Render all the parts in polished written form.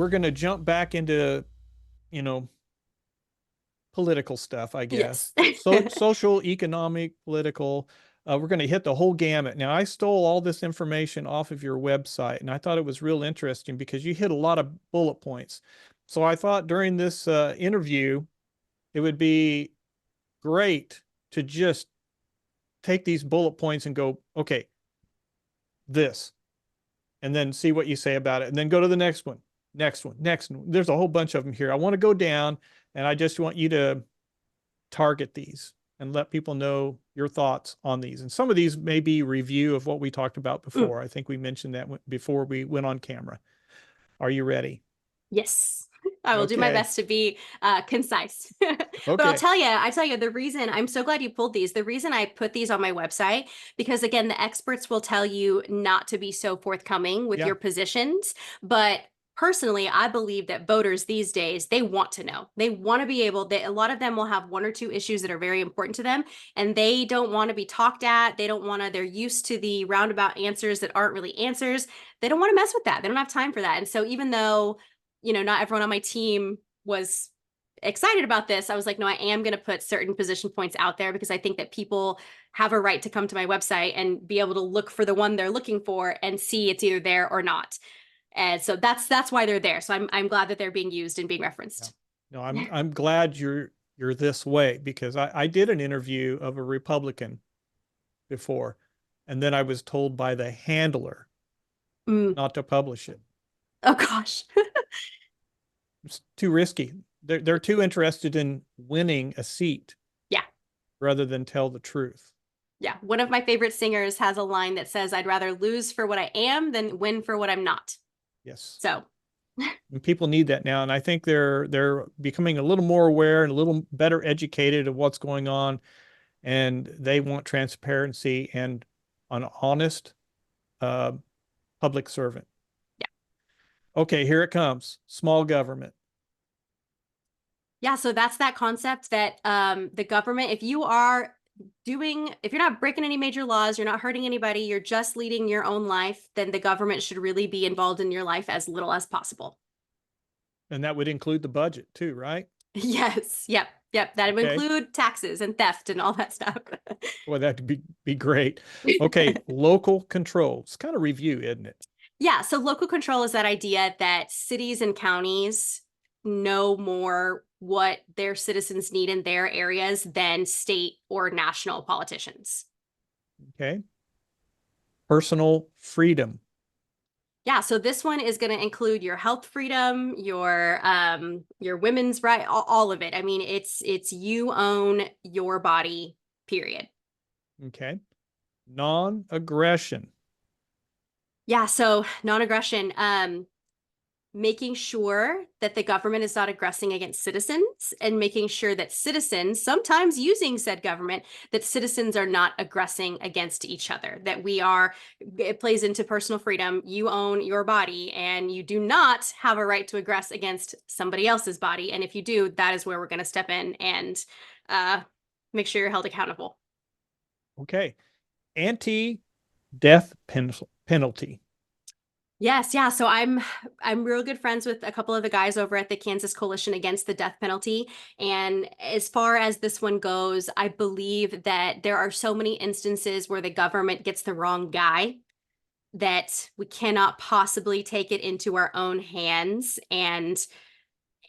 we're going to jump back into, political stuff, I Yes. guess. So social, economic, political. We're going to hit the whole gamut. Now, I stole all this information off of your website, and I thought it was real interesting because you hit a lot of bullet points. So I thought during this interview, it would be great to just take these bullet points and go, okay, this, and then see what you say about it, and then go to the next one, next one, next one. There's a whole bunch of them here. I want to go down, and I just want you to target these and let people know your thoughts on these. And some of these may be review of what we talked about Mm, before. I think we mentioned that before we went on camera. Are you ready? yes. I will do my Okay. best to be concise. But Okay. I tell you, the reason I'm so glad you pulled these, the reason I put these on my website, because again, the experts will tell you not to be so forthcoming with Yeah. your positions. But personally, I believe that voters these days, they want to know. They want to be able, a lot of them will have one or two issues that are very important to them, and they don't want to be talked at. They don't want to, they're used to the roundabout answers that aren't really answers. They don't want to mess with that. They don't have time for that. And so even though not everyone on my team was excited about this, I was like, no, I am going to put certain position points out there because I think that people have a right to come to my website and be able to look for the one they're looking for and see it's either there or not. And so that's why they're there. So I'm glad that they're being used and being Yeah. referenced. No, I'm glad you're this way because I did an interview of a Republican before, and then I was told by the handler Mm. not to publish it. Oh gosh. It's too risky. They're too interested in winning a seat Yeah. rather than tell the truth. Yeah. One of my favorite singers has a line that says, I'd rather lose for what I am than win for what I'm not. Yes. So And people need that now. And I think they're becoming a little more aware and a little better educated of what's going on. And they want transparency and an honest uh, public servant. yeah. Okay, here it comes. Small government. Yeah, so that's that concept that the government, if you're not breaking any major laws, you're not hurting anybody, you're just leading your own life, then the government should really be involved in your life as little as possible. And that would include the budget too, right? Yes, yep, yep. That would Okay. include taxes and theft and all that stuff. Well, that'd be great. Okay, local controls. Kind of review, isn't it? Yeah, so local control is that idea that cities and counties know more what their citizens need in their areas than state or national politicians. Okay. Personal freedom. Yeah, so this one is going to include your health freedom, your women's right, all of it. I mean, it's you own your body, period. Okay. Non-aggression. Yeah, so non-aggression, making sure that the government is not aggressing against citizens and making sure that citizens, sometimes using said government, that citizens are not aggressing against each other, that it plays into personal freedom. You own your body and you do not have a right to aggress against somebody else's body. And if you do, that is where we're going to step in and make sure you're held accountable. Okay. Anti-death penalty. Yes, yeah. So I'm real good friends with a couple of the guys over at the Kansas Coalition Against the Death Penalty. And as far as this one goes, I believe that there are so many instances where the government gets the wrong guy that we cannot possibly take it into our own hands and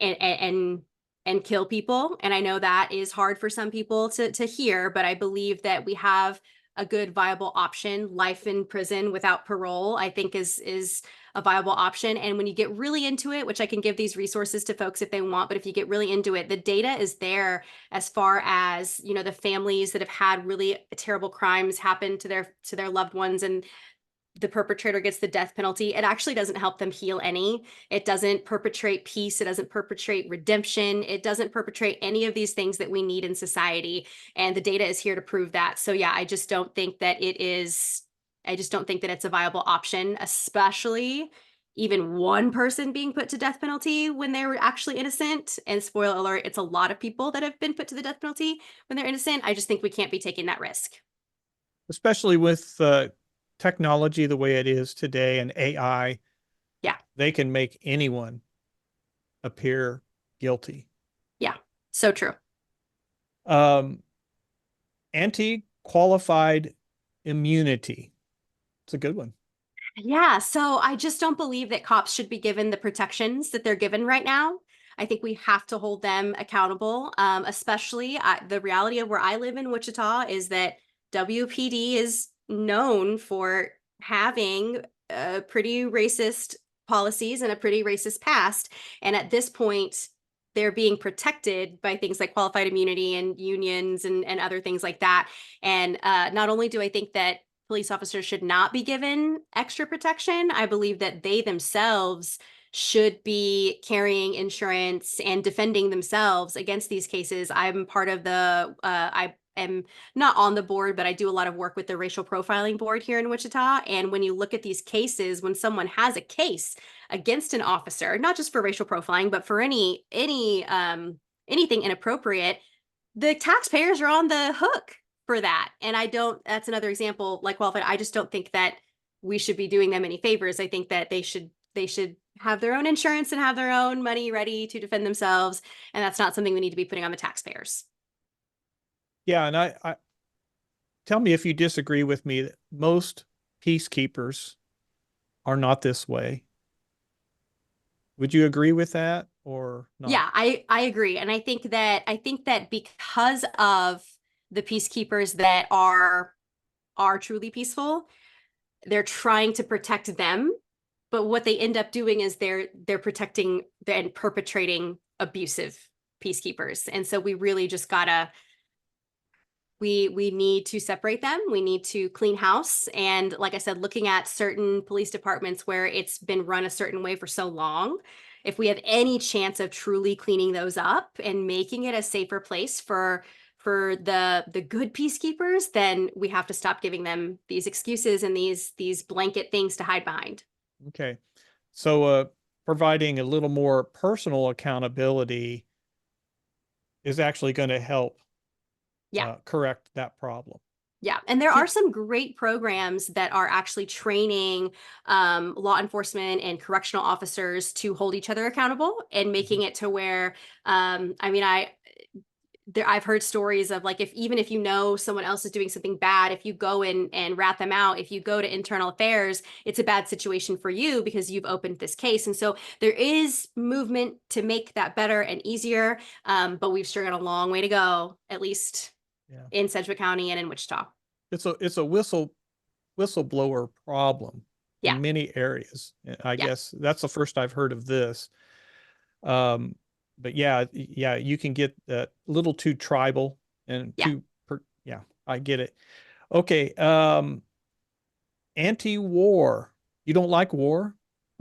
and and kill people. And I know that is hard for some people to hear, but I believe that we have a good viable option. Life in prison without parole, I think is a viable option. And when you get really into it, which I can give these resources to folks if they want, but if you get really into it, the data is there as far as, the families that have had really terrible crimes happen to their loved ones and the perpetrator gets the death penalty. It actually doesn't help them heal any. It doesn't perpetrate peace. It doesn't perpetrate redemption. It doesn't perpetrate any of these things that we need in society. And the data is here to prove that. So yeah, I just don't think that it's a viable option, especially even one person being put to death penalty when they were actually innocent. And spoiler alert, it's a lot of people that have been put to the death penalty when they're innocent. I just think we can't be taking that risk. Especially with technology the way it is today and AI, Yeah. they can make anyone appear guilty. Yeah, so true. Um, Anti-qualified immunity. It's a good one. Yeah, so I just don't believe that cops should be given the protections that they're given right now. I think we have to hold them accountable, especially the reality of where I live in Wichita is that WPD is known for having pretty racist policies and a pretty racist past. And at this point, they're being protected by things like qualified immunity and unions and other things like that. And not only do I think that police officers should not be given extra protection, I believe that they themselves should be carrying insurance and defending themselves against these cases. I'm part of I am not on the board, but I do a lot of work with the racial profiling board here in Wichita. And when you look at these cases, when someone has a case against an officer, not just for racial profiling, but for anything inappropriate, the taxpayers are on the hook for that. And that's another example like qualified. I just don't think that we should be doing them any favors. I think that they should have their own insurance and have their own money ready to defend themselves. And that's not something we need to be putting on the taxpayers. Yeah, and I tell me if you disagree with me that most peacekeepers are not this way. Would you agree with that or not? Yeah, I agree. And I think that because of the peacekeepers that are truly peaceful, they're trying to protect them, but what they end up doing is they're protecting and perpetrating abusive peacekeepers. And so we really just gotta we need to separate them. We need to clean house. And like I said, looking at certain police departments where it's been run a certain way for so long, if we have any chance of truly cleaning those up and making it a safer place for the good peacekeepers, then we have to stop giving them these excuses and these blanket things to hide behind. Okay. So providing a little more personal accountability is actually going to help Yeah. correct that problem. Yeah, and there Yeah. are some great programs that are actually training law enforcement and correctional officers to hold each other accountable and making it to where, I mean, I've heard stories of like even if you know someone else is doing something bad, if you go in and rat them out, if you go to internal affairs, it's a bad situation for you because you've opened this case. And so there is movement to make that better and easier, but we've sure got a long way to go, at least Yeah. in Sedgwick County and in Wichita. It's a whistleblower problem Yeah. in many areas. I Yeah. guess that's the first I've heard of this. But yeah, you can get a little too tribal and Yeah. yeah, I get it. Okay. Anti-war. You don't like war?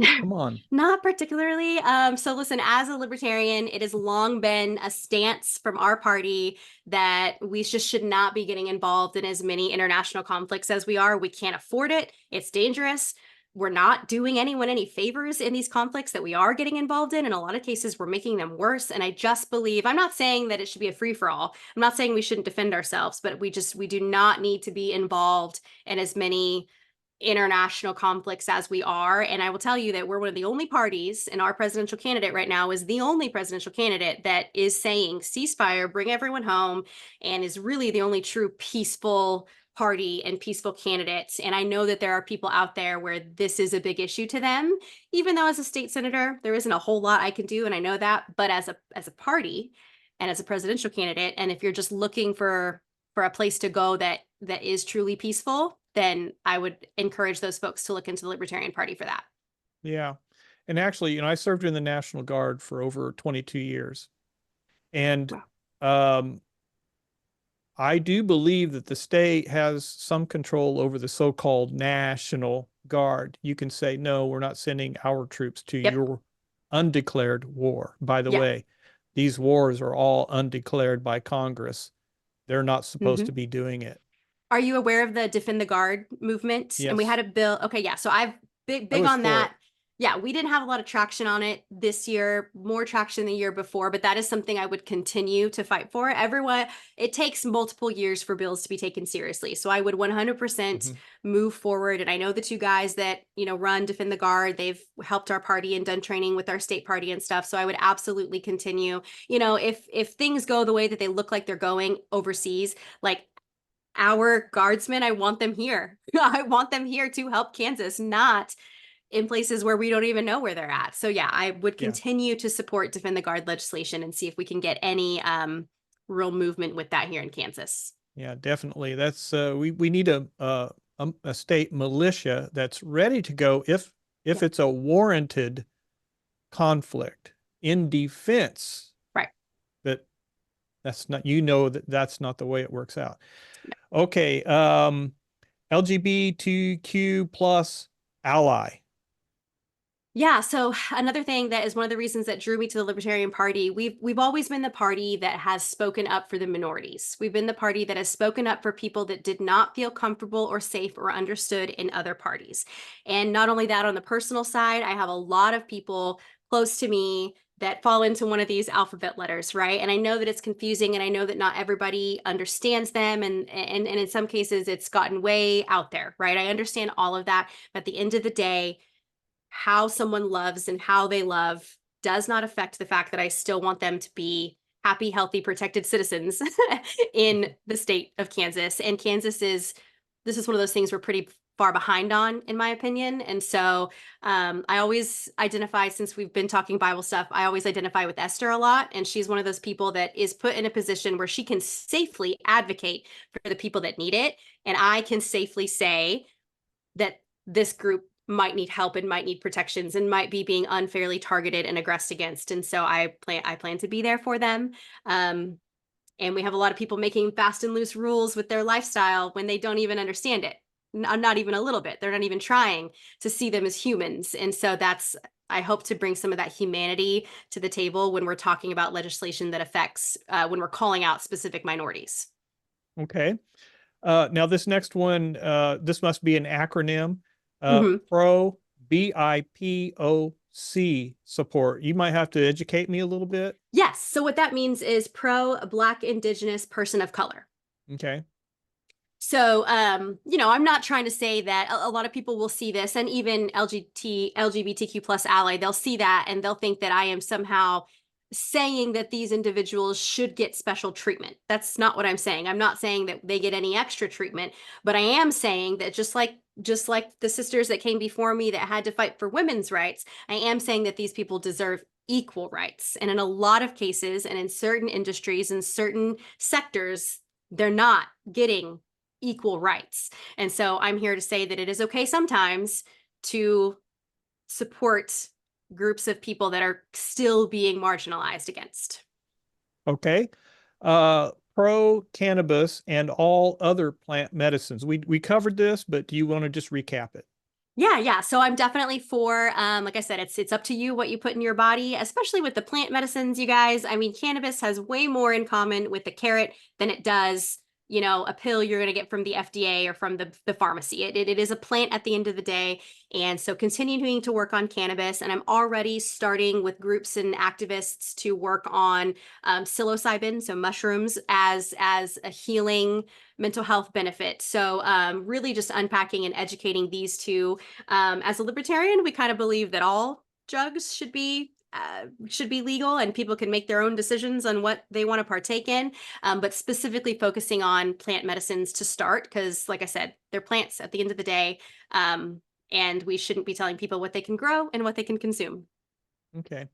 Come on. Not particularly. So listen, as a libertarian, it has long been a stance from our party that we just should not be getting involved in as many international conflicts as we are. We can't afford it. It's dangerous. We're not doing anyone any favors in these conflicts that we are getting involved in. In a lot of cases, we're making them worse. And I just believe, I'm not saying that it should be a free for all. I'm not saying we shouldn't defend ourselves, but we do not need to be involved in as many international conflicts as we are. And I will tell you that we're one of the only parties, and our presidential candidate right now is the only presidential candidate that is saying ceasefire, bring everyone home, and is really the only true peaceful party and peaceful candidates. And I know that there are people out there where this is a big issue to them, even though as a state senator, there isn't a whole lot I can do. And I know that, but as a party and as a presidential candidate, and if you're just looking for a place to go that is truly peaceful, then I would encourage those folks to look into the Libertarian Party for that. Yeah. And actually, I served in the National Guard for over 22 years. And Wow. I do believe that the state has some control over the so-called National Guard. You can say, no, we're not sending our troops to Yep. your undeclared war. By the Yeah. way, these wars are all undeclared by Congress. They're not supposed to be doing it. Are you aware of the Defend the Guard movement? And we Yes. had a bill. Okay, yeah. So I've I big was on for it. that. Yeah, we didn't have a lot of traction on it this year, more traction the year before, but that is something I would continue to fight for. Everyone, it takes multiple years for bills to be taken seriously. So I would 100% Mm-hmm. move forward. And I know the two guys that, run Defend the Guard, they've helped our party and done training with our state party and stuff. So I would absolutely continue. If things go the way that they look like they're going overseas, like our guardsmen, I want them here. I want them here to help Kansas, not in places where we don't even know where they're at. So yeah, I would Yeah. continue to support Defend the Guard legislation and see if we can get any real movement with that here in Kansas. Yeah, definitely. That's we need a state militia that's ready to go if Yep. it's a warranted conflict in defense. Right. That that's not, that's not the way it works out. Okay, LGBTQ plus ally. Yeah, so another thing that is one of the reasons that drew me to the Libertarian Party, we've always been the party that has spoken up for the minorities. We've been the party that has spoken up for people that did not feel comfortable or safe or understood in other parties. And not only that, on the personal side, I have a lot of people close to me that fall into one of these alphabet letters, right? And I know that it's confusing and I know that not everybody understands them and in some cases it's gotten way out there, right? I understand all of that, but at the end of the day, how someone loves and how they love does not affect the fact that I still want them to be happy, healthy, protected citizens in the state of Kansas. And this is one of those things we're pretty far behind on, in my opinion. And so I always identify, since we've been talking Bible stuff, I always identify with Esther a lot. And she's one of those people that is put in a position where she can safely advocate for the people that need it. And I can safely say that this group might need help and might need protections and might be being unfairly targeted and aggressed against. And so I plan to be there for them. And we have a lot of people making fast and loose rules with their lifestyle when they don't even understand it. Not even a little bit. They're not even trying to see them as humans. And so I hope to bring some of that humanity to the table when we're talking about legislation that affects, when we're calling out specific minorities. Okay. Now this next one, this must be an acronym. Mhm. Pro BIPOC support. You might have to educate me a little bit. Yes. So what that means is pro Black, Indigenous, person of color. Okay. So, I'm not trying to say that a lot of people will see this, and even LGBTQ plus ally, they'll see that and they'll think that I am somehow saying that these individuals should get special treatment. That's not what I'm saying. I'm not saying that they get any extra treatment, but I am saying that just like the sisters that came before me that had to fight for women's rights, I am saying that these people deserve equal rights. And in a lot of cases, and in certain industries and certain sectors, they're not getting equal rights. And so I'm here to say that it is okay sometimes to support groups of people that are still being marginalized against. Okay. Pro cannabis and all other plant medicines. We covered this, but do you want to just recap it? Yeah. So I'm definitely for, like I said, it's up to you what you put in your body, especially with the plant medicines, you guys. I mean, cannabis has way more in common with the carrot than it does, a pill you're going to get from the FDA or from the pharmacy. It is a plant at the end of the day. And so continuing to work on cannabis, and I'm already starting with groups and activists to work on psilocybin, so mushrooms as a healing mental health benefit. So really just unpacking and educating these two. As a libertarian, we kind of believe that all drugs should be legal and people can make their own decisions on what they want to partake in, but specifically focusing on plant medicines to start, because like I said, they're plants at the end of the day, and we shouldn't be telling people what they can grow and what they can consume. Okay.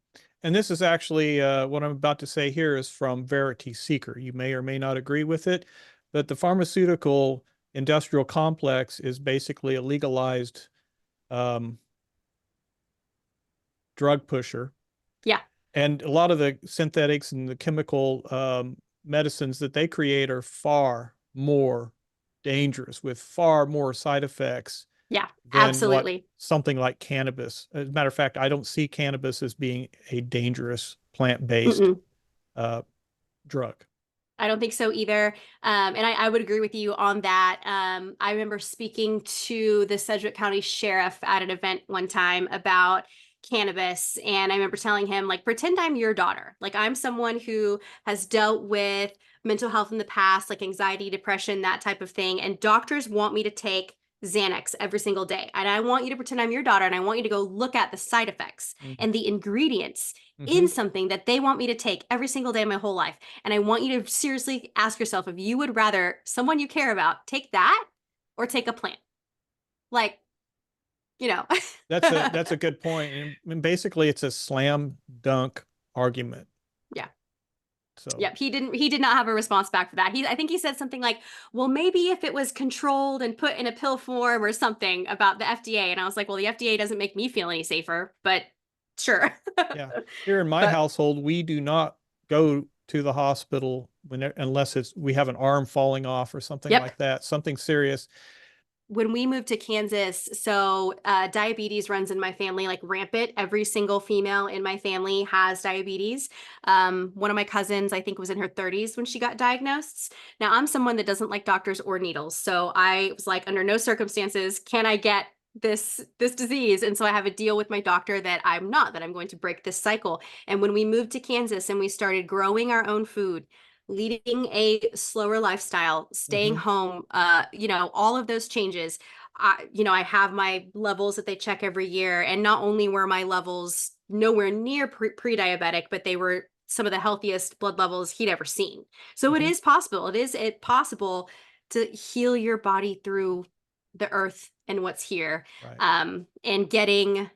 And this is actually what I'm about to say here is from Verity Seeker. You may or may not agree with it, but the pharmaceutical industrial complex is basically a legalized drug pusher. Yeah. And a lot of the synthetics and the chemical medicines that they create are far more dangerous with far more side effects Yeah, than what absolutely. something like cannabis. As a matter of fact, I don't see cannabis as being a dangerous plant-based Mm-mm. drug. I don't think so either. And I would agree with you on that. I remember speaking to the Sedgwick County Sheriff at an event one time about cannabis. And I remember telling him, like, pretend I'm your daughter. Like, I'm someone who has dealt with mental health in the past, like anxiety, depression, that type of thing. And doctors want me to take Xanax every single day. And I want you to pretend I'm your daughter, and I want you to go look at the side effects and the ingredients in something that they want me to take every single day of my whole life. And I want you to seriously ask yourself if you would rather someone you care about take that or take a plant. Like, you know. That's a good point. And basically it's a slam dunk argument. Yeah. So yep, he did not have a response back for that. I think he said something like, well, maybe if it was controlled and put in a pill form or something about the FDA. And I was like, well, the FDA doesn't make me feel any safer, but sure. yeah. Here in my But household, we do not go to the hospital unless we have an arm falling off or something yep. like that, something serious. When we moved to Kansas, so diabetes runs in my family like rampant. Every single female in my family has diabetes. One of my cousins, I think, was in her 30s when she got diagnosed. Now, I'm someone that doesn't like doctors or needles. So I was like, under no circumstances can I get this disease. And so I have a deal with my doctor that I'm going to break this cycle. And when we moved to Kansas and we started growing our own food, leading a slower lifestyle, staying home, all of those changes. I have my levels that they check every year. And not only were my levels nowhere near pre-diabetic, but they were some of the healthiest blood levels he'd ever seen. So it is possible. It possible to heal your body through the earth and what's here. Right. And getting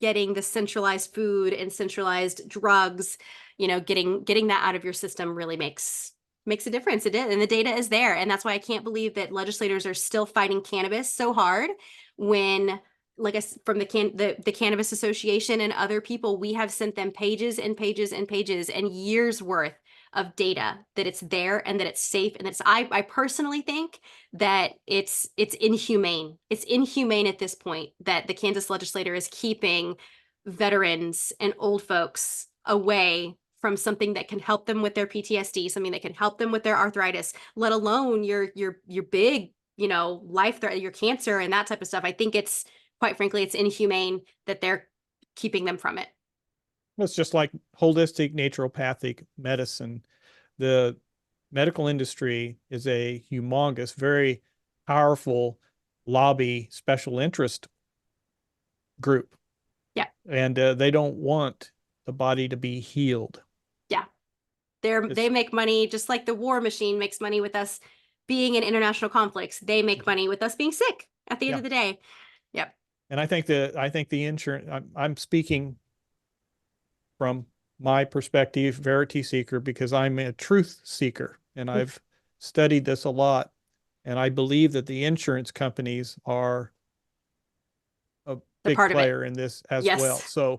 the centralized food and centralized drugs, getting that out of your system really makes a difference. It is, and the data is there. And that's why I can't believe that legislators are still fighting cannabis so hard when, like from the Cannabis Association and other people, we have sent them pages and pages and pages and years worth of data that it's there and that it's safe. And I personally think that it's inhumane. It's inhumane at this point that the Kansas legislator is keeping veterans and old folks away from something that can help them with their PTSD, something that can help them with their arthritis, let alone your big, life threat, your cancer and that type of stuff. I think it's, quite frankly, it's inhumane that they're keeping them from it. It's just like holistic naturopathic medicine. The medical industry is a humongous, very powerful lobby special interest group. Yeah. And they don't want the body to be healed. Yeah. They make money just like the war machine makes money with us being in international conflicts. They make money with us being sick at the end of the day. Yep. And I think the insurance, I'm speaking from my perspective, Verity Seeker, because I'm a truth seeker and I've studied this a lot. And I believe that the insurance companies are a big player in this as well. So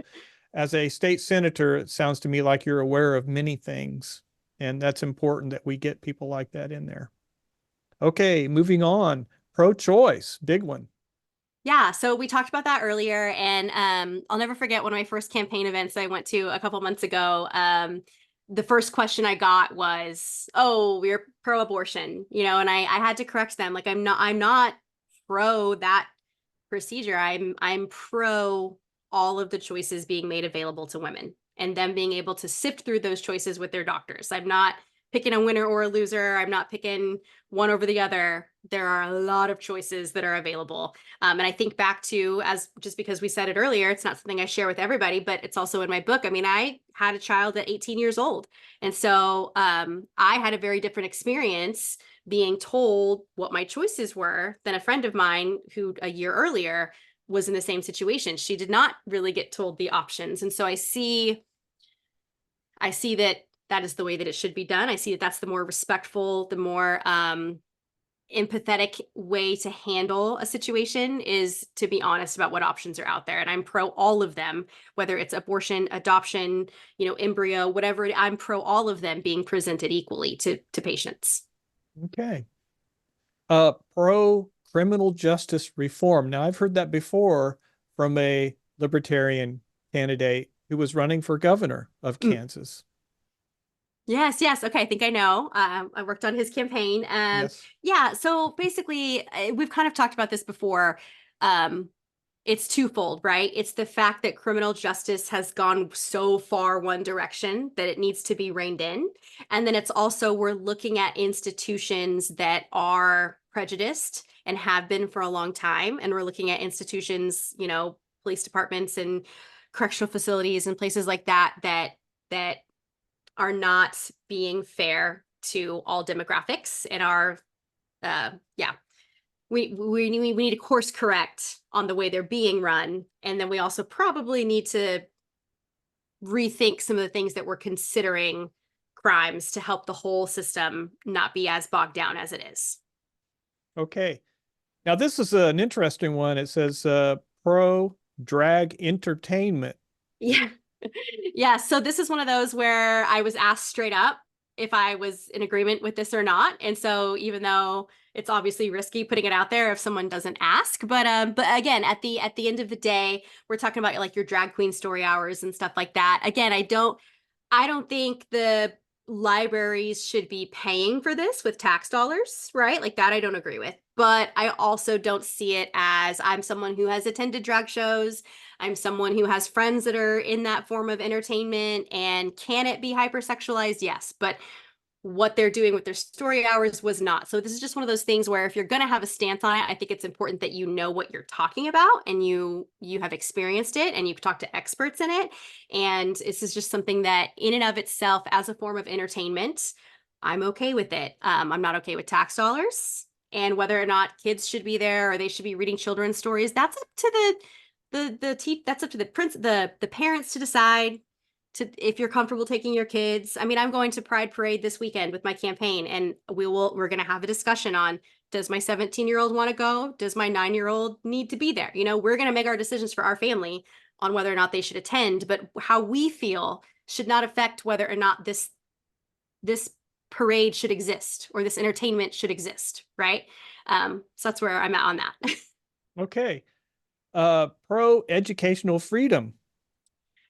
as a state senator, it sounds to me like you're aware of many things. And that's important that we get people like that in there. Okay, moving on. Pro-choice, big one. Yeah, so we talked about that earlier, and I'll never forget one of my first campaign events I went to a couple months ago. The first question I got was, "Oh, we're pro-abortion," and I had to correct them. Like, I'm not pro that procedure. I'm pro all of the choices being made available to women and them being able to sift through those choices with their doctors. I'm not picking a winner or a loser. I'm not picking one over the other. There are a lot of choices that are available. And I think back to, as just because we said it earlier, it's not something I share with everybody, but it's also in my book. I mean, I had a child at 18 years old. And so I had a very different experience being told what my choices were than a friend of mine who a year earlier was in the same situation. She did not really get told the options. And so I see that is the way that it should be done. I see that that's the more respectful, the more empathetic way to handle a situation is to be honest about what options are out there. And I'm pro all of them, whether it's abortion, adoption, embryo, whatever. I'm pro all of them being presented equally to patients. Okay. Pro criminal justice reform. Now, I've heard that before from a libertarian candidate who was running for governor of Kansas. Yes, yes. Okay, I think I know. I worked on his campaign. Yes. Yeah, so basically, we've kind of talked about this before. Um, it's twofold, right? It's the fact that criminal justice has gone so far one direction that it needs to be reined in. And then it's also we're looking at institutions that are prejudiced and have been for a long time. And we're looking at institutions, police departments and correctional facilities and places like that that are not being fair to all demographics and are yeah, we need to course correct on the way they're being run, and then we also probably need to rethink some of the things that we're considering crimes to help the whole system not be as bogged down as it is. Okay. Now this is an interesting one. It says pro drag entertainment. Yeah. Yeah. So this is one of those where I was asked straight up if I was in agreement with this or not. And so even though it's obviously risky putting it out there if someone doesn't ask, but again, at the end of the day, we're talking about like your drag queen story hours and stuff like that. Again, I don't think the libraries should be paying for this with tax dollars, right? Like that I don't agree with. But I also don't see it as I'm someone who has attended drag shows. I'm someone who has friends that are in that form of entertainment. And can it be hypersexualized? Yes. But what they're doing with their story hours was not. So this is just one of those things where if you're going to have a stance on it, I think it's important that you know what you're talking about and you have experienced it and you've talked to experts in it. And this is just something that in and of itself as a form of entertainment, I'm okay with it. I'm not okay with tax dollars and whether or not kids should be there or they should be reading children's stories. That's up to that's up to the parents to decide to if you're comfortable taking your kids. I mean, I'm going to Pride Parade this weekend with my campaign, and we're going to have a discussion on does my 17-year-old want to go? Does my 9-year-old need to be there? We're going to make our decisions for our family on whether or not they should attend, but how we feel should not affect whether or not this parade should exist or this entertainment should exist, right? So that's where I'm at on that. Okay. Pro educational freedom.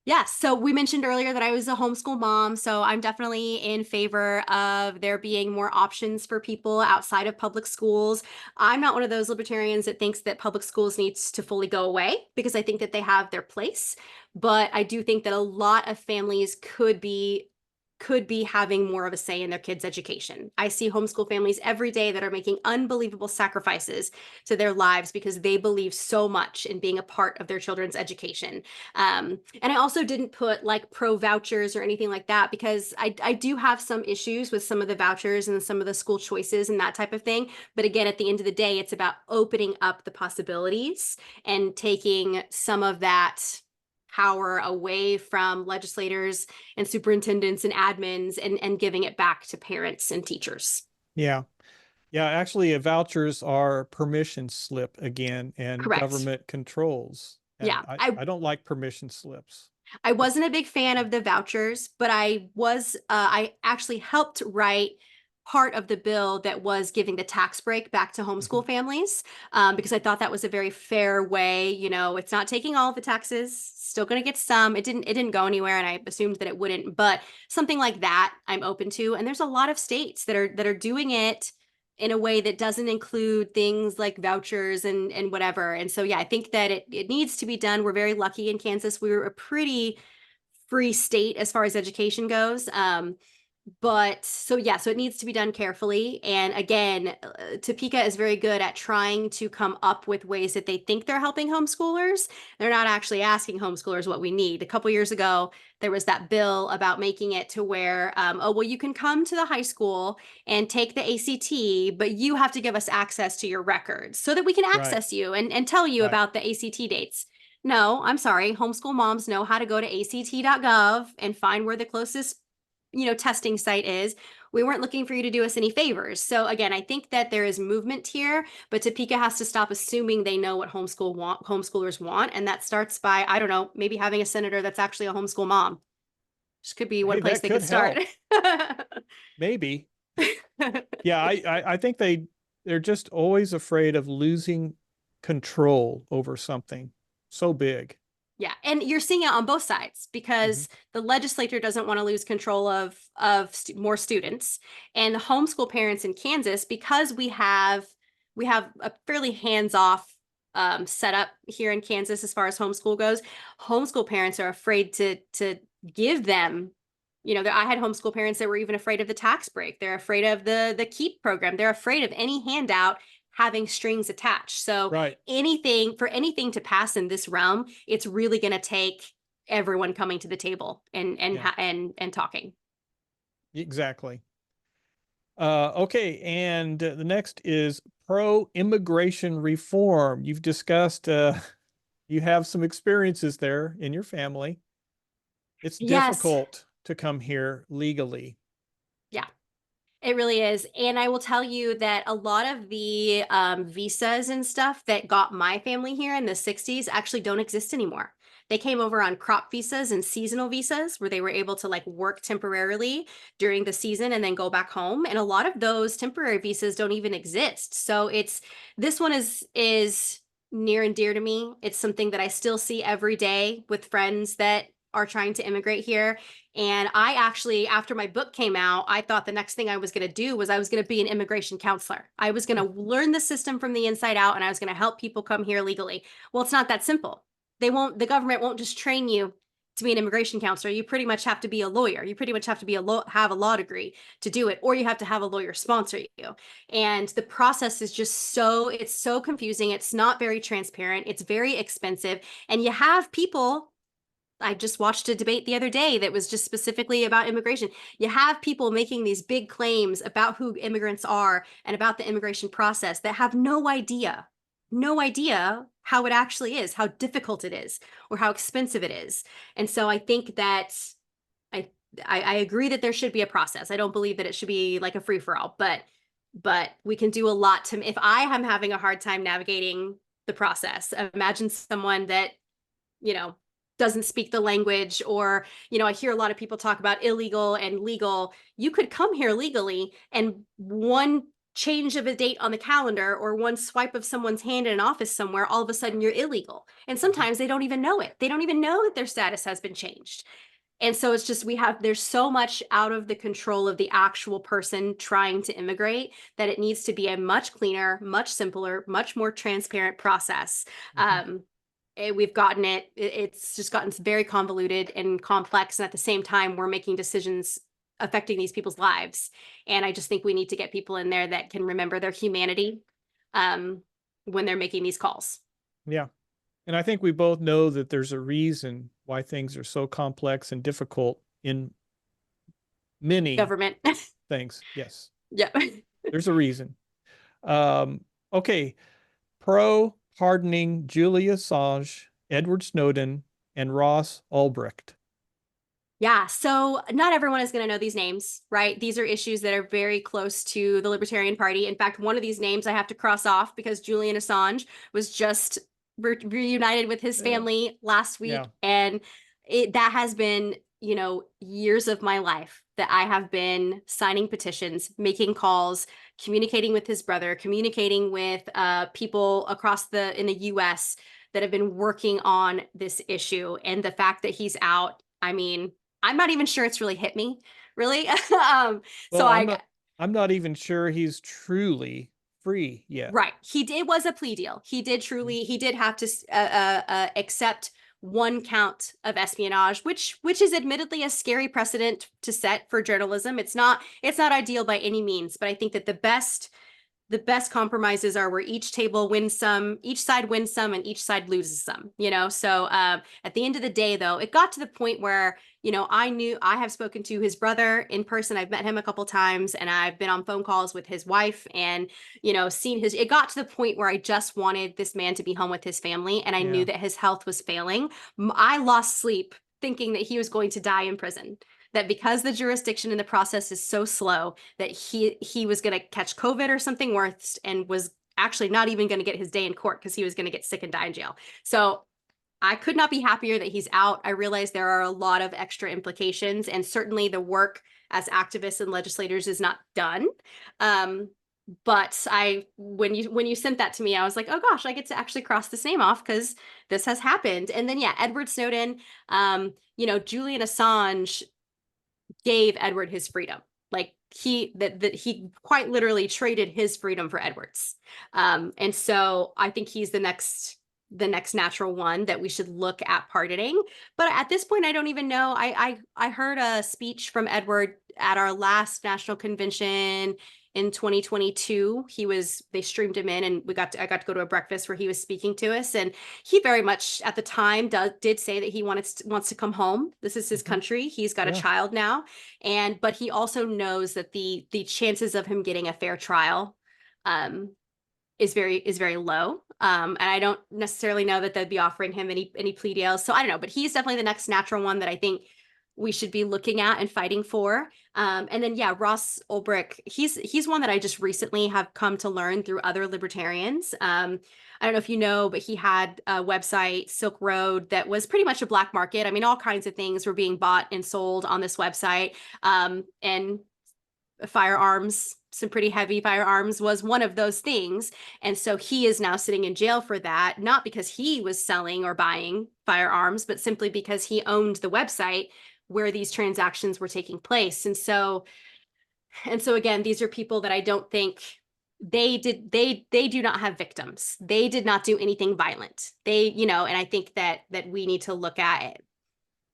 Yes. So we mentioned earlier that I was a homeschool mom. So I'm definitely in favor of there being more options for people outside of public schools. I'm not one of those libertarians that thinks that public schools needs to fully go away because I think that they have their place. But I do think that a lot of families could be having more of a say in their kids' education. I see homeschool families every day that are making unbelievable sacrifices to their lives because they believe so much in being a part of their children's education. And I also didn't put like pro vouchers or anything like that because I do have some issues with some of the vouchers and some of the school choices and that type of thing. But again, at the end of the day, it's about opening up the possibilities and taking some of that power away from legislators and superintendents and admins and giving it back to parents and teachers. Yeah. Yeah, actually, vouchers are permission slip again and Correct. government controls. And Yeah. I don't like permission slips. I wasn't a big fan of the vouchers, but I actually helped write part of the bill that was giving the tax break back to Mhm. homeschool families because I thought that was a very fair way. It's not taking all of the taxes, still going to get some. It didn't go anywhere, and I assumed that it wouldn't. But something like that, I'm open to. And there's a lot of states that are doing it in a way that doesn't include things like vouchers and whatever. And so, yeah, I think that it needs to be done. We're very lucky in Kansas. We were a pretty free state as far as education goes. But so yeah, so it needs to be done carefully. And again, Topeka is very good at trying to come up with ways that they think they're helping homeschoolers. They're not actually asking homeschoolers what we need. A couple years ago, there was that bill about making it to where, oh, well, you can come to the high school and take the ACT, but you have to give us access to your records so that we can Right, access you and tell you right. about the ACT dates. No, I'm sorry. Homeschool moms know how to go to ACT.gov and find where the closest testing site is. We weren't looking for you to do us any favors. So again, I think that there is movement here, but Topeka has to stop assuming they know what homeschoolers want. And that starts by, I don't know, maybe having a senator that's actually a homeschool mom. This could be one Hey, place that they could could start. help. Maybe. Yeah, I think they're just always afraid of losing control over something so big. Yeah, and you're seeing it on both sides Hmm. because the legislature doesn't want to lose control of more students, and the homeschool parents in Kansas, because we have a fairly hands-off setup here in Kansas as far as homeschool goes. Homeschool parents are afraid to give them, I had homeschool parents that were even afraid of the tax break. They're afraid of the KEEP program. They're afraid of any handout having strings attached. So Right. anything to pass in this realm, it's really going to take everyone coming to the table Yeah, and talking. exactly. Okay, and the next is pro-immigration reform. You've discussed, you have some experiences there in your family. It's Yes. difficult to come here legally. Yeah. It really is. And I will tell you that a lot of the visas and stuff that got my family here in the 60s actually don't exist anymore. They came over on crop visas and seasonal visas where they were able to like work temporarily during the season and then go back home. And a lot of those temporary visas don't even exist. So this one is near and dear to me. It's something that I still see every day with friends that are trying to immigrate here. And I actually, after my book came out, I thought the next thing I was going to do was I was going to be an immigration counselor. I was going to learn the system from the inside out and I was going to help people come here legally. Well, it's not that simple. The government won't just train you to be an immigration counselor. You pretty much have to be a lawyer. You pretty much have to be have a law degree to do it, or you have to have a lawyer sponsor you. And the process is just it's so confusing. It's not very transparent. It's very expensive. And you have people, I just watched a debate the other day that was just specifically about immigration. You have people making these big claims about who immigrants are and about the immigration process that have no idea how it actually is, how difficult it is, or how expensive it is. And so I think that I I agree that there should be a process. I don't believe that it should be like a free for all, but we can do a lot to, if I am having a hard time navigating the process, imagine someone that you know, doesn't speak the language, or, I hear a lot of people talk about illegal and legal. You could come here legally, and one change of a date on the calendar or one swipe of someone's hand in an office somewhere, all of a sudden you're illegal. And Mhm. sometimes they don't even know it. They don't even know that their status has been changed. And so it's just, there's so much out of the control of the actual person trying to immigrate that it needs to be a much cleaner, much simpler, much more transparent process. Mhm. We've gotten it's just gotten very convoluted and complex. And at the same time, we're making decisions affecting these people's lives. And I just think we need to get people in there that can remember their humanity um, when they're making these calls. Yeah. And I think we both know that there's a reason why things are so complex and difficult in many Government. things. Yes, Yeah. there's a reason. Okay. Pro pardoning Julia Assange, Edward Snowden, and Ross Ulbricht. Yeah, so not everyone is going to know these names, right? These are issues that are very close to the Libertarian Party. In fact, one of these names I have to cross off because Julian Assange was just reunited with his Uh, family last yeah. week. And that has been, years of my life that I have been signing petitions, making calls, communicating with his brother, communicating with people across in the US that have been working on this issue. And the fact that he's out, I mean, I'm not even sure it's really hit me, really. So Well, I'm not even sure he's truly free yet. right. It was a plea deal. He did have to accept one count of espionage, which is admittedly a scary precedent to set for journalism. It's not ideal by any means, but I think that the best compromises are where each table wins some, each side wins some, and each side loses some, So at the end of the day, though, it got to the point where, I have spoken to his brother in person. I've met him a couple times and I've been on phone calls with his wife and, it got to the point where I just wanted this man to be home with his family. And I knew Yeah. that his health was failing. I lost sleep thinking that he was going to die in prison, that because the jurisdiction in the process is so slow that he was going to catch COVID or something worse and was actually not even going to get his day in court because he was going to get sick and die in jail. So I could not be happier that he's out. I realize there are a lot of extra implications, and certainly the work as activists and legislators is not done. But when you sent that to me, I was like, oh gosh, I get to actually cross this name off because this has happened. And then yeah, Edward Snowden, Julian Assange gave Edward his freedom. Like he quite literally traded his freedom for Edward's. And so I think he's the next natural one that we should look at pardoning. But at this point, I don't even know. I heard a speech from Edward at our last national convention in 2022. They streamed him in, and I got to go to a breakfast where he was speaking to us, and he very much at the time did say that he wants to come home. This is his country. He's got a child now, but he also knows that the chances of him getting a fair trial is very low. And I don't necessarily know that they'd be offering him any plea deals. So I don't know, but he's definitely the next natural one that I think we should be looking at and fighting for. And then yeah, Ross Ulbricht, he's one that I just recently have come to learn through other libertarians. I don't know if you know, but he had a website, Silk Road, that was pretty much a black market. I mean, all kinds of things were being bought and sold on this website. And firearms, some pretty heavy firearms was one of those things. And so he is now sitting in jail for that, not because he was selling or buying firearms, but simply because he owned the website where these transactions were taking place. And so again, these are people that I don't think they do not have victims. They did not do anything violent. And I think that we need to look at it.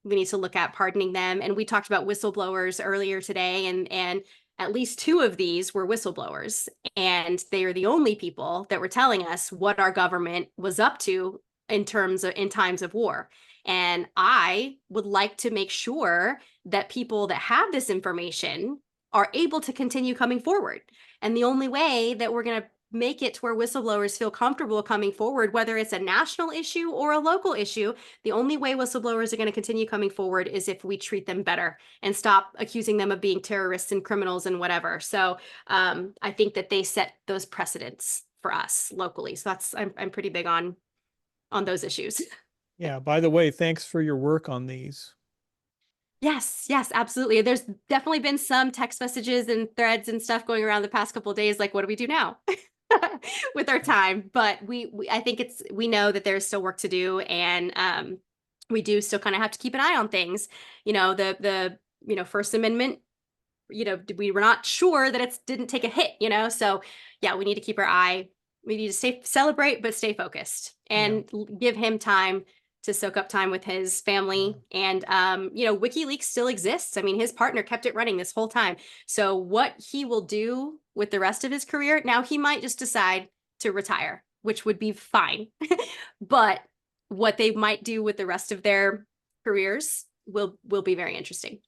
We need to look at pardoning them. And we talked about whistleblowers earlier today, and at least 2 of these were whistleblowers, and they are the only people that were telling us what our government was up to in times of war. And I would like to make sure that people that have this information are able to continue coming forward. And the only way that we're going to make it to where whistleblowers feel comfortable coming forward, whether it's a national issue or a local issue, the only way whistleblowers are going to continue coming forward is if we treat them better and stop accusing them of being terrorists and criminals and whatever. So I think that they set those precedents for us locally. So I'm pretty big on those issues. Yeah. By the way, thanks for your work on these. Yes, absolutely. There's definitely been some text messages and threads and stuff going around the past couple of days. Like, what do we do now with our time? But I think we know that there's still work to do, and we do still kind of have to keep an eye on things. The First Amendment. We were not sure that it didn't take a hit. So yeah, we need to keep our eye. We need to celebrate, but stay focused and give him time to soak up time with his family. And, WikiLeaks still exists. I mean, his partner kept it running this whole time. So what he will do with the rest of his career, now he might just decide to retire, which would be fine. But what they might do with the rest of their careers will be very interesting.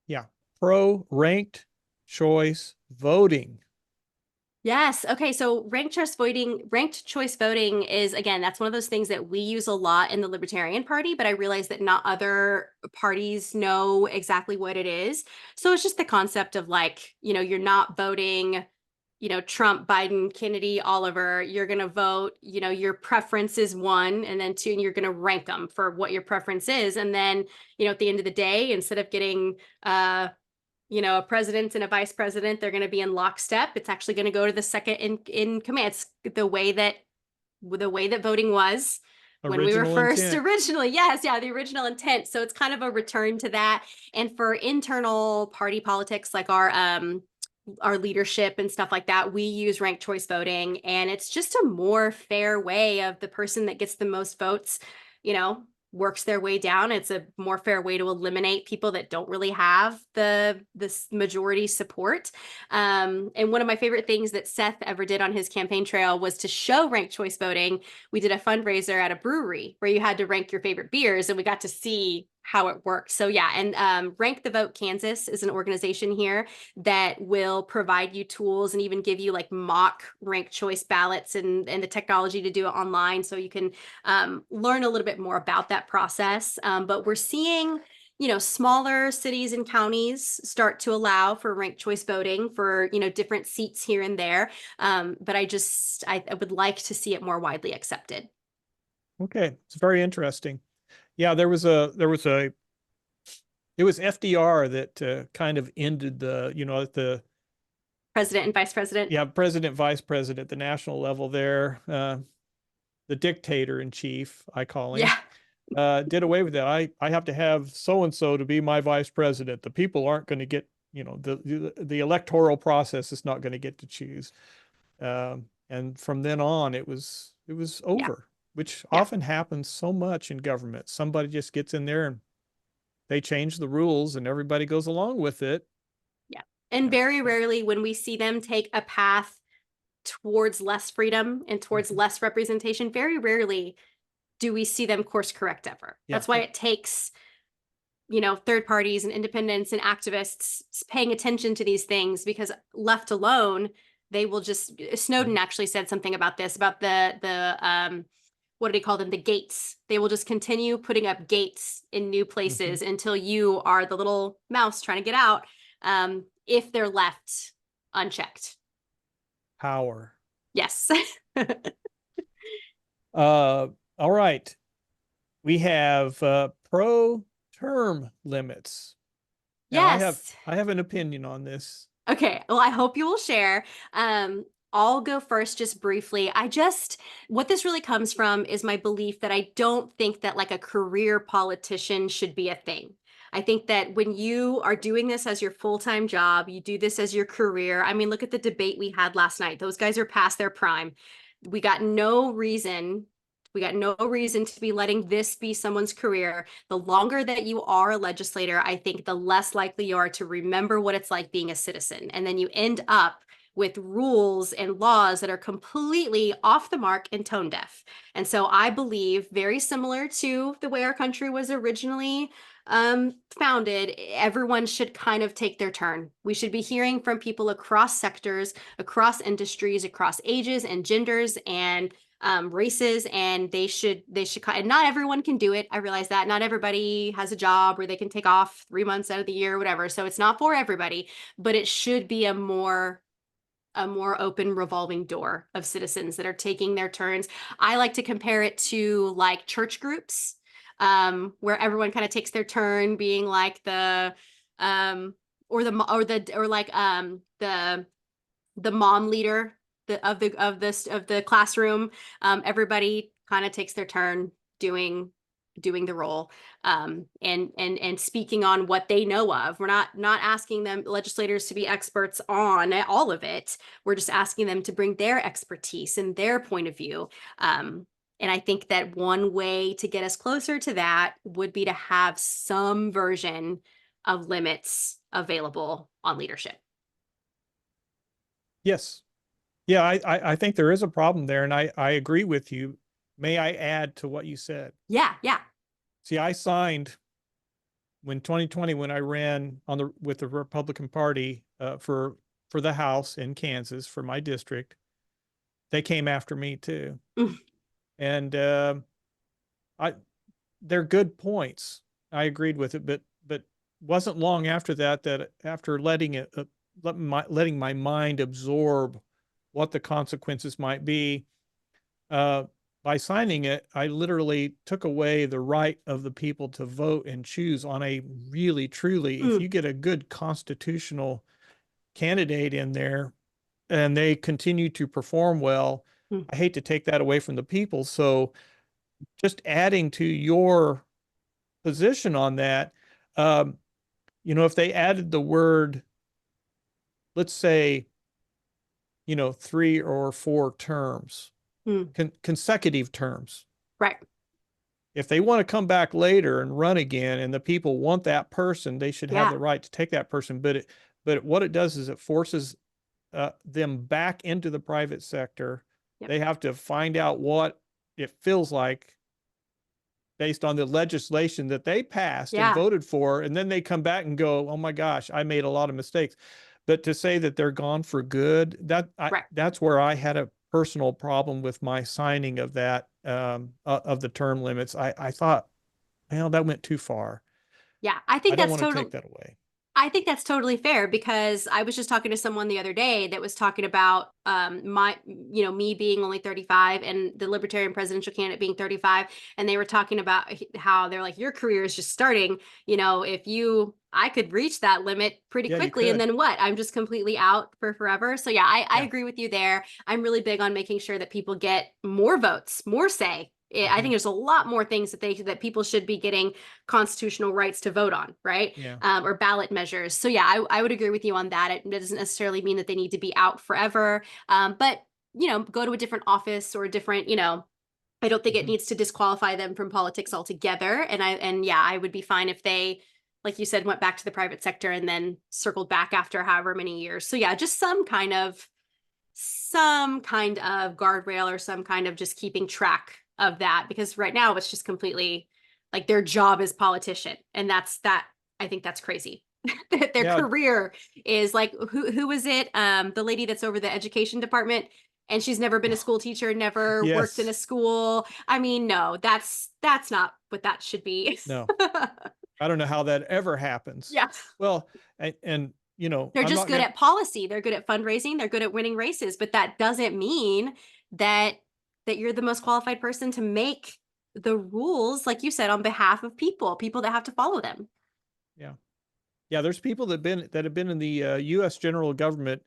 Yeah. Pro ranked choice voting. Yes. Okay. So ranked choice voting is, again, that's one of those things that we use a lot in the Libertarian Party, but I realize that not other parties know exactly what it is. So it's just the concept of like, you're not voting, Trump, Biden, Kennedy, Oliver. You're going to vote, your preference is 1, and then 2, and you're going to rank them for what your preference is. And then, at the end of the day, instead of getting, a president and a vice president, they're going to be in lockstep. It's actually going to go to the second in command. It's the way that voting was when we were first originally. Yes. Yeah. The original intent. So it's kind of a return to that. And for internal party politics, like our leadership and stuff like that, we use ranked choice voting, and it's just a more fair way of the person that gets the most votes, works their way down. It's a more fair way to eliminate people that don't really have this majority support. And one of my favorite things that Seth ever did on his campaign trail was to show ranked choice voting. We did a fundraiser at a brewery where you had to rank your favorite beers, and we got to see how it works. So yeah, and Rank the Vote Kansas is an organization here that will provide you tools and even give you like mock ranked choice ballots and the technology to do it online, so you can learn a little bit more about that process. But we're seeing smaller cities and counties start to allow for ranked choice voting for different seats here and there. But I would like to see it more widely accepted. Okay, it's very interesting. Yeah, it was FDR that kind of ended the President and vice president. Yeah, president, vice president, the national level there, the dictator in chief, I call him, Yeah. did away with that. I have to have so and so to be my vice president. The people aren't going to get, the electoral process is not going to get to choose. And from then on, it was Yeah. over, which Yeah. often happens so much in government. Somebody just gets in there and they change the rules, and everybody goes along with it. Yeah. And very rarely when we see them take a path towards less freedom and towards Mhm. less representation, very rarely do we see them course correct ever. Yeah. That's why it takes, third parties and independents and activists paying attention to these things, because left alone, they will just, Snowden actually said something about this, about the what do they call them? The gates. They will just continue putting up gates in new places until you are the little mouse trying to get out, if they're left unchecked. Power. Yes. All right. We have pro term limits. Now Yes. I have an opinion on this. Okay. Well, I hope you will share. I'll go first just briefly. What this really comes from is my belief that I don't think that like a career politician should be a thing. I think that when you are doing this as your full-time job, you do this as your career. I mean, look at the debate we had last night. Those guys are past their prime. We got no reason. We got no reason to be letting this be someone's career. The longer that you are a legislator, I think the less likely you are to remember what it's like being a citizen. And then you end up with rules and laws that are completely off the mark and tone deaf. And so I believe, very similar to the way our country was originally founded, everyone should kind of take their turn. We should be hearing from people across sectors, across industries, across ages and genders and races, and they should, and not everyone can do it. I realize that not everybody has a job where they can take off 3 months out of the year or whatever. So it's not for everybody, but it should be a more open revolving door of citizens that are taking their turns. I like to compare it to like church groups, where everyone kind of takes their turn being like the mom leader of the classroom. Everybody kind of takes their turn doing the role, and speaking on what they know of. We're not asking them, legislators, to be experts on all of it. We're just asking them to bring their expertise and their point of view. And I think that one way to get us closer to that would be to have some version of limits available on leadership. Yes. Yeah, I think there is a problem there, and I agree with you. May I add to what you said? Yeah, yeah. See, I signed when 2020, when I ran with the Republican Party for the House in Kansas for my district. They came after me too, and they're good points. I agreed with it, but wasn't long after that after letting my mind absorb what the consequences might be. By signing it, I literally took away the right of the people to vote and choose on a really, truly, if you get a good constitutional candidate in there and they continue to perform well, I hate to take that away from the people. So just adding to your position on that, if they added the word, let's say, 3 or 4 terms, consecutive terms. Right. If they want to come back later and run again and the people want that person, they should have the right to take that person. But what it does is it forces them back into the private sector. Yep. They have to find out what it feels like based on the legislation that they passed and voted for. And then they come back and go, oh my gosh, I made a lot of mistakes. But to say that they're gone for good, that's where I had a personal problem with my signing of that, of the term limits. I thought, well, that went too far. Yeah, I think I don't that's want to totally take that away. I think that's totally fair, because I was just talking to someone the other day that was talking about me being only 35 and the Libertarian presidential candidate being 35, and they were talking about how they're like, your career is just starting. If I could reach that limit pretty Yeah, you quickly, and could. then what? I'm just completely out for forever. So yeah, I Yeah. agree with you there. I'm really big on making sure that people get more votes, more say. I think there's a lot more things that people should be getting constitutional rights to vote on, right? Yeah. Or ballot measures. So yeah, I would agree with you on that. It doesn't necessarily mean that they need to be out forever, but go to a different office or a different, I don't think it Mhm. needs to disqualify them from politics altogether. And yeah, I would be fine if they, like you said, went back to the private sector and then circled back after however many years. So yeah, just some kind of guardrail, or some kind of just keeping track of that, because right now it's just completely like their job is politician, and I think that's crazy. That their Yeah. career is like, who is it, the lady that's over the education department, and she's never been a school teacher, never worked in Yes. a school. I mean, no, that's not what that should be. No, I don't know how that ever happens. Yeah. Well, and They're I'm just not good going to, at policy. They're good at fundraising. They're good at winning races, but that doesn't mean that you're the most qualified person to make the rules, like you said, on behalf of people that have to follow them. yeah. Yeah, there's people that have been in the US general government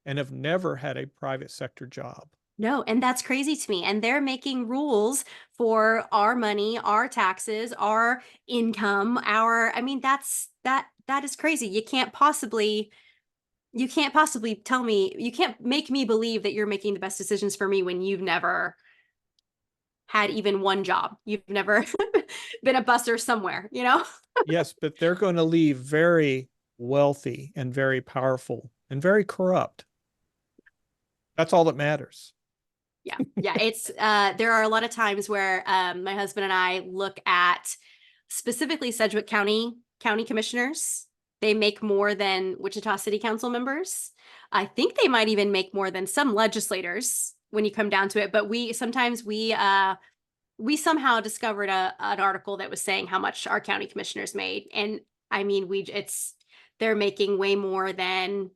and have never had a private sector job. No, and that's crazy to me. And they're making rules for our money, our taxes, our income, I mean, that is crazy. You can't possibly tell me, you can't make me believe that you're making the best decisions for me when you've never had even one job. You've never been a busser somewhere? Yes, but they're going to leave very wealthy and very powerful and very corrupt. That's all that matters. Yeah. Yeah. It's there are a lot of times where my husband and I look at specifically Sedgwick County commissioners. They make more than Wichita City Council members. I think they might even make more than some legislators when you come down to it. But we somehow discovered an article that was saying how much our county commissioners made. And I mean, they're making way more than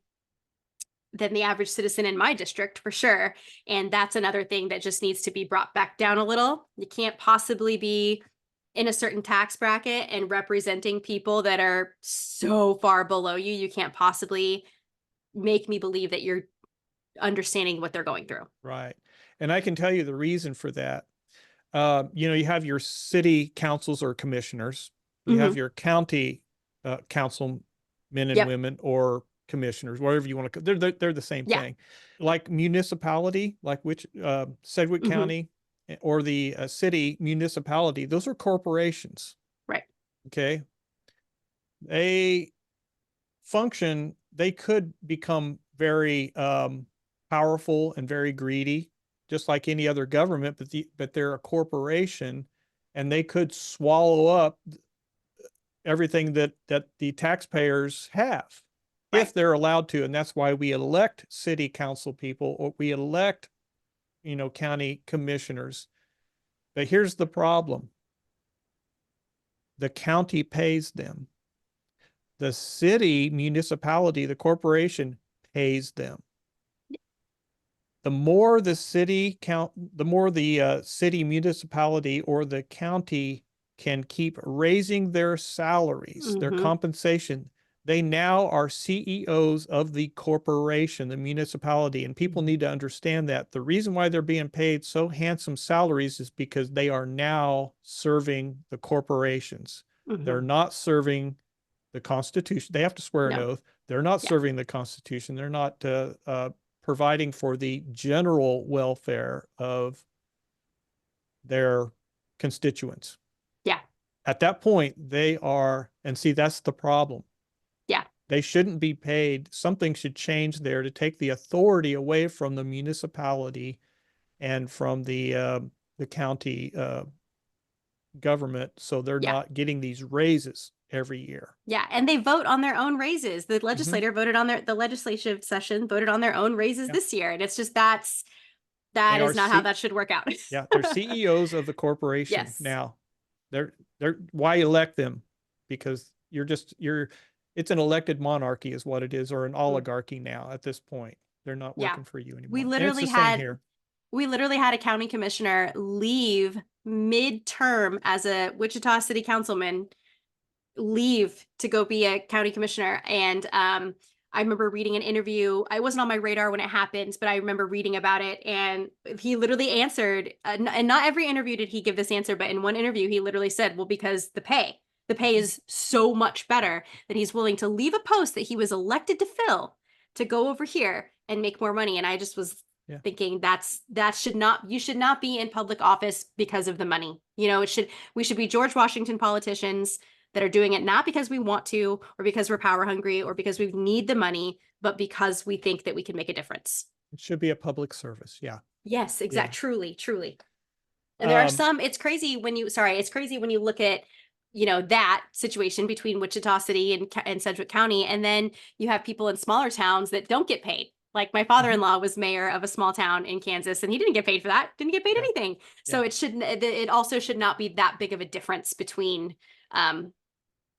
the average citizen in my district, for sure. And that's another thing that just needs to be brought back down a little. You can't possibly be in a certain tax bracket and representing people that are so far below you. You can't possibly make me believe that you're understanding what they're going through. Right. And I can tell you the reason for that. You have your city councils or commissioners, you have Mm-hmm. your county councilmen and Yep. women or commissioners, whatever you want to, they're the same Yeah. thing. Like municipality, like which Sedgwick Mm-hmm. County or the city municipality, those are corporations. Right. Okay. They function, they could become very powerful and very greedy, just like any other government, but they're a corporation and they could swallow up everything that the taxpayers have Right. if they're allowed to. And that's why we elect city council people, or we elect, county commissioners. But here's the problem. The county pays them. The city, municipality, the corporation pays them. The more the city, municipality, or the county can keep raising their salaries, their Mm-hmm. compensation, they now are CEOs of the corporation, the municipality. And people need to understand that the reason why they're being paid so handsome salaries is because they are now serving the corporations. They're Mm-hmm. not serving the Constitution. They have to swear an No. oath. They're not Yeah. serving the Constitution. They're not providing for the general welfare of their constituents. Yeah. At that point, they are, and see, that's the problem. Yeah. They shouldn't be paid. Something should change there to take the authority away from the municipality and from the county government, so they're Yeah. not getting these raises every year. Yeah, and they vote on their own raises. The Mm-hmm. legislator voted on the legislative session voted on their own raises Yeah. this year, and it's just They that are is not how that should work out. yeah, they're CEOs of the corporation Yes. now. They're why elect them? Because you're It's an elected monarchy is what it is, or an oligarchy now at this point. They're not Yeah. working for you We anymore. And it's literally the same had here. we literally had a county commissioner leave midterm as a Wichita city councilman, leave to go be a county commissioner. And I remember reading an interview. I wasn't on my radar when it happened, but I remember reading about it. And he literally answered, and not every interview did he give this answer, but in one interview, he literally said, well, because the pay is so much better that he's willing to leave a post that he was elected to fill to go over here and make more money. And I just was thinking that should not, you should not be in public office because of the money. You know, we should be George Washington politicians that are doing it not because we want to, or because we're power hungry, or because we need the money, but because we think that we can make a difference. It should be a public service. Yeah. Yes, exactly. Yeah. Truly, truly. And there are some, it's crazy when you look at, you know, that situation between Wichita City and Sedgwick County. And then you have people in smaller towns that don't get paid. Like my father-in-law was mayor of a small town in Kansas, and he didn't get paid for that, didn't get paid anything. So it also should not be that big of a difference between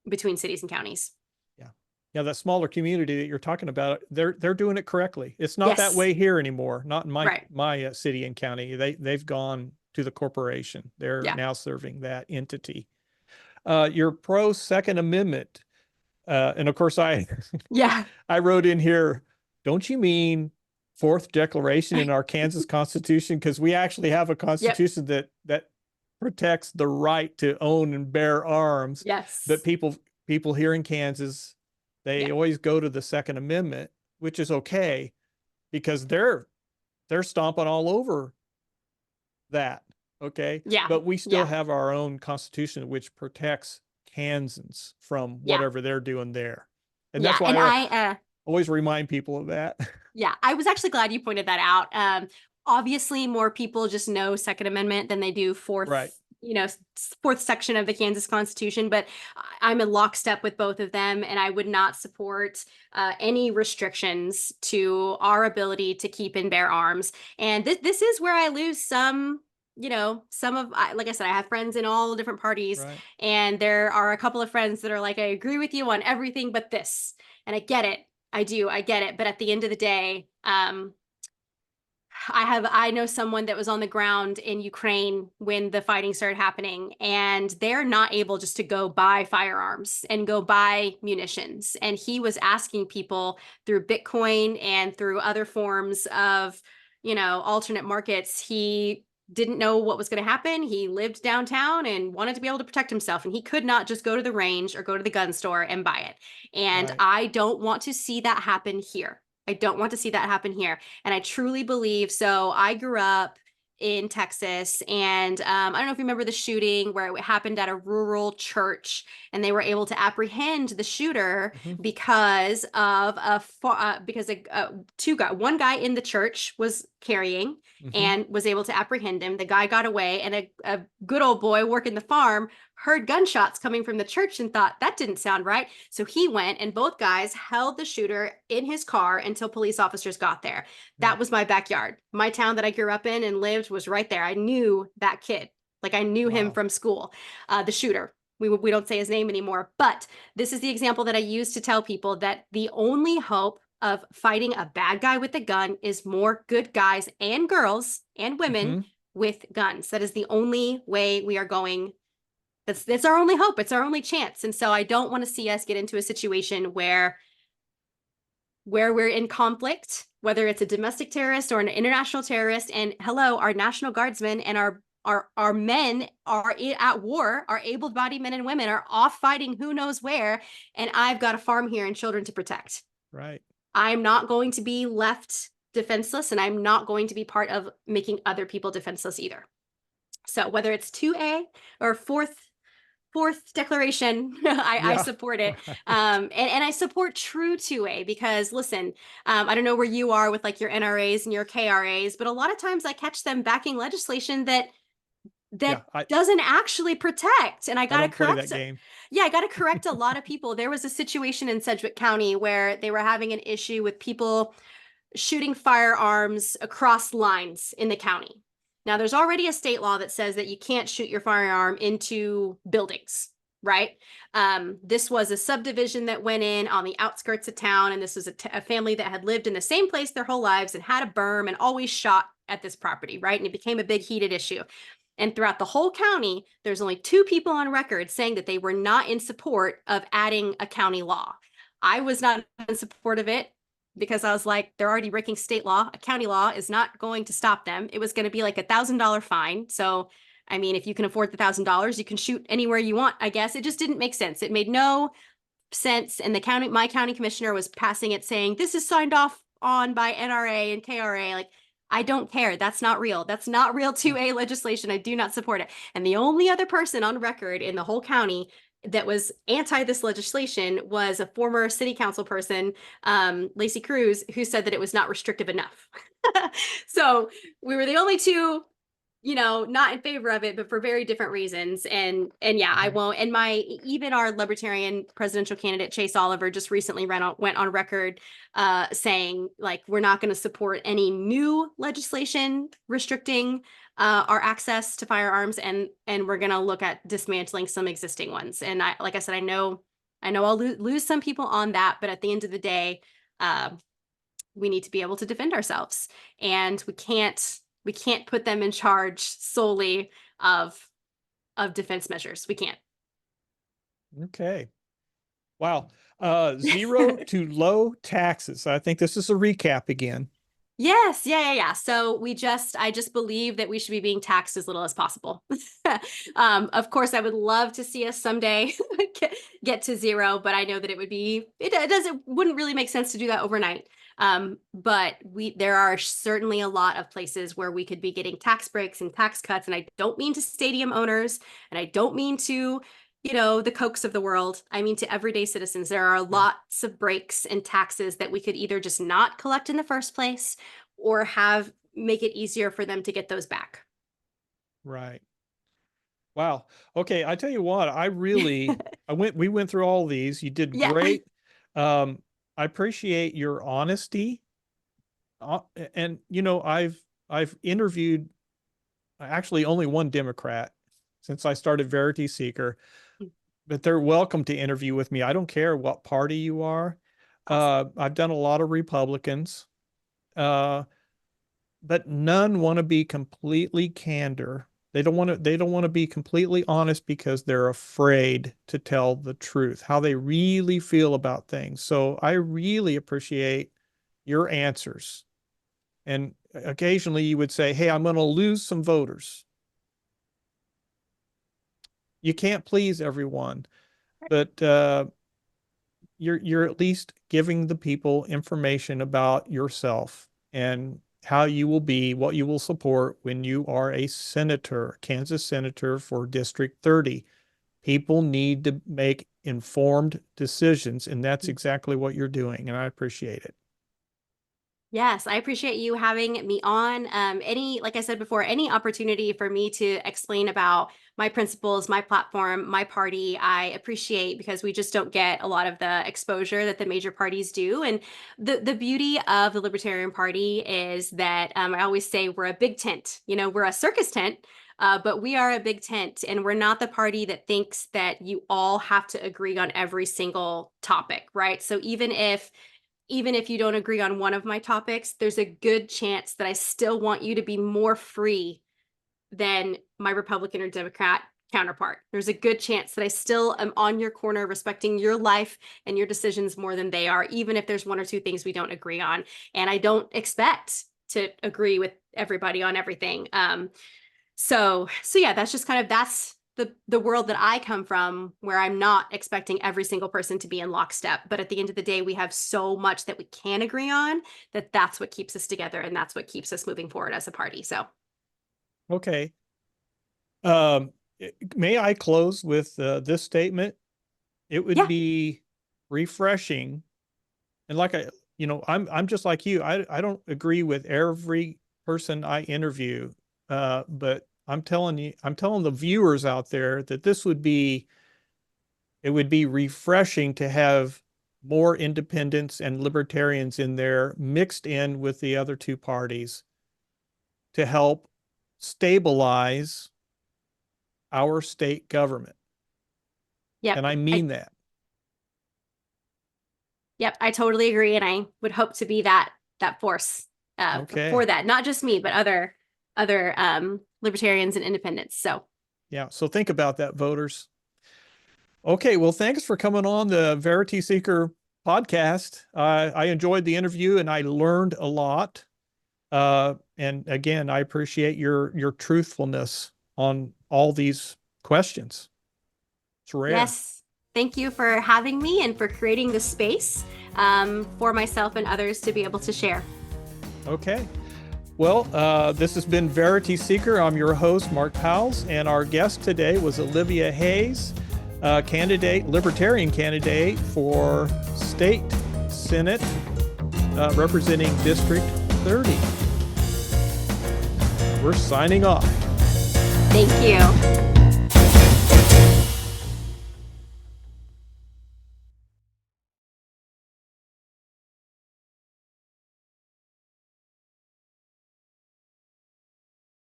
cities and counties. Yeah, that smaller community that you're talking about, they're doing it correctly. It's not that way here anymore. Not in my city and county. They've gone to the corporation. They're now serving that entity. You're pro Second Amendment, and of course I wrote in here, don't you mean Fourth Declaration in our Kansas Constitution? Because we actually have a constitution that protects the right to own and bear arms. Yes. But people here in Kansas, they always go to the Second Amendment, which is okay because they're stomping all over that. Okay. Yeah. But we still have our own constitution, which protects Kansans from whatever they're doing there. And that's why I always remind people of that. Yeah. I was actually glad you pointed that out. Obviously more people just know Second Amendment than they do fourth section of the Kansas Constitution, but I'm in lockstep with both of them, and I would not support any restrictions to our ability to keep and bear arms. And this is where I lose some, like I said, I have friends in all different parties, and there are a couple of friends that are like, I agree with you on everything but this, and I get it. I get it. But at the end of the day, I know someone that was on the ground in Ukraine when the fighting started happening, and they're not able just to go buy firearms and go buy munitions. And he was asking people through Bitcoin and through other forms of, alternate markets. He didn't know what was going to happen. He lived downtown and wanted to be able to protect himself, and he could not just go to the range or go to the gun store and buy it. And I don't want to see that happen here. I don't want to see that happen here. And I truly believe, so I grew up in Texas, and I don't know if you remember the shooting where it happened at a rural church, and they were able to apprehend the shooter because of one guy in the church was carrying and was able to apprehend him. The guy got away, and a good old boy working the farm heard gunshots coming from the church and thought that didn't sound right. So he went, and both guys held the shooter in his car until police officers got there. That was my backyard. My town that I grew up in and lived was right there. I knew that kid. Like I knew him from school, the shooter. We don't say his name anymore, but this is the example that I use to tell people that the only hope of fighting a bad guy with a gun is more good guys and girls and women with guns. That is the only way we are going. That's our only hope. It's our only chance. And so I don't want to see us get into a situation where we're in conflict, whether it's a domestic terrorist or an international terrorist. And hello, our National Guardsmen and our men are at war. Our able-bodied men and women are off fighting who knows where. And I've got a farm here and children to protect. Right. I'm not going to be left defenseless, and I'm not going to be part of making other people defenseless either. So whether it's 2A or fourth declaration, I support it. And I support true 2A because listen, I don't know where you are with like your NRAs and your KRAs, but a lot of times I catch them backing legislation that doesn't actually protect. And I got to correct that game. Yeah, I got to correct a lot of people. There was a situation in Sedgwick County where they were having an issue with people shooting firearms across lines in the county. Now, there's already a state law that says that you can't shoot your firearm into buildings. right? This was a subdivision that went in on the outskirts of town, and this was a family that had lived in the same place their whole lives and had a berm and always shot at this property, right? And it became a big heated issue. And throughout the whole county, there's only 2 people on record saying that they were not in support of adding a county law. I was not in support of it because I was like, they're already breaking state law. A county law is not going to stop them. It was going to be like $1,000 fine. So, I mean, if you can afford the $1,000, you can shoot anywhere you want, I guess. It just didn't make sense. It made no sense. And my county commissioner was passing it saying, this is signed off on by NRA and KRA. Like, I don't care. That's not real. That's not real 2A legislation. I do not support it. And the only other person on record in the whole county that was anti this legislation was a former city council person, Lacey Cruz, who said that it was not restrictive enough. So we were the only 2, not in favor of it, but for very different reasons. And yeah, I won't. And even our Libertarian presidential candidate, Chase Oliver, just recently went on record saying, like, we're not going to support any new legislation restricting our access to firearms, and we're going to look at dismantling some existing ones. And like I said, I know I'll lose some people on that, but at the end of the day, we need to be able to defend ourselves, and we can't put them in charge solely of defense measures. We can't. Okay. Wow. Zero to low taxes. I think this is a recap again. Yes, yeah. So I just believe that we should be being taxed as little as possible. Of course, I would love to see us someday get to 0, but I know that it wouldn't really make sense to do that overnight. But there are certainly a lot of places where we could be getting tax breaks and tax cuts. And I don't mean to stadium owners, and I don't mean to, the Cokes of the world. I mean to everyday citizens. There are lots of breaks and taxes that we could either just not collect in the first place or make it easier for them to get those back. Right. Wow. Okay. I tell you what, we went through all these. You did Yeah. great. I appreciate your honesty. And I've interviewed actually only one Democrat since I started Verity Seeker, but they're welcome to interview with me. I don't care what party you are. Awesome. I've done a lot of Republicans, but none want to be completely candor. They don't want to be completely honest because they're afraid to tell the truth, how they really feel about things. So I really appreciate your answers. And occasionally you would say, hey, I'm going to lose some voters. You can't please everyone, but you're at least giving the people information about yourself and how you will be, what you will support when you are a senator, Kansas senator for District 30. People need to make informed decisions, and that's exactly what you're doing, and I appreciate it. Yes, I appreciate you having me on. Like I said before, any opportunity for me to explain about my principles, my platform, my party, I appreciate, because we just don't get a lot of the exposure that the major parties do. And the beauty of the Libertarian Party is that I always say we're a big tent. We're a circus tent, but we are a big tent, and we're not the party that thinks that you all have to agree on every single topic, right? So even if you don't agree on one of my topics, there's a good chance that I still want you to be more free than my Republican or Democrat counterpart. There's a good chance that I still am on your corner, respecting your life and your decisions more than they are, even if there's 1 or 2 things we don't agree on. And I don't expect to agree with everybody on everything. So yeah, that's the world that I come from, where I'm not expecting every single person to be in lockstep. But at the end of the day, we have so much that we can agree on, that's what keeps us together, and that's what keeps us moving forward as a party. So, Okay. Um, may I close with this statement? It would yeah. be refreshing. And like I'm just like you. I don't agree with every person I interview. But I'm telling the viewers out there that it would be refreshing to have more independents and libertarians in there mixed in with the other 2 parties to help stabilize our state government. Yep. And I mean that. Yep, I totally agree, and I would hope to be that force for that. Not just me, but other libertarians and independents. So yeah, so think about that, voters. Okay, well, thanks for coming on the Verity Seeker podcast. I enjoyed the interview and I learned a lot. And again, I appreciate your truthfulness on all these questions. It's rare. yes, thank you for having me and for creating the space for myself and others to be able to share. Okay. Well, this has been Verity Seeker. I'm your host, Mark Powls, and our guest today was Olivia Hayse, Libertarian candidate for State Senate, representing District 30. We're signing off. Thank you.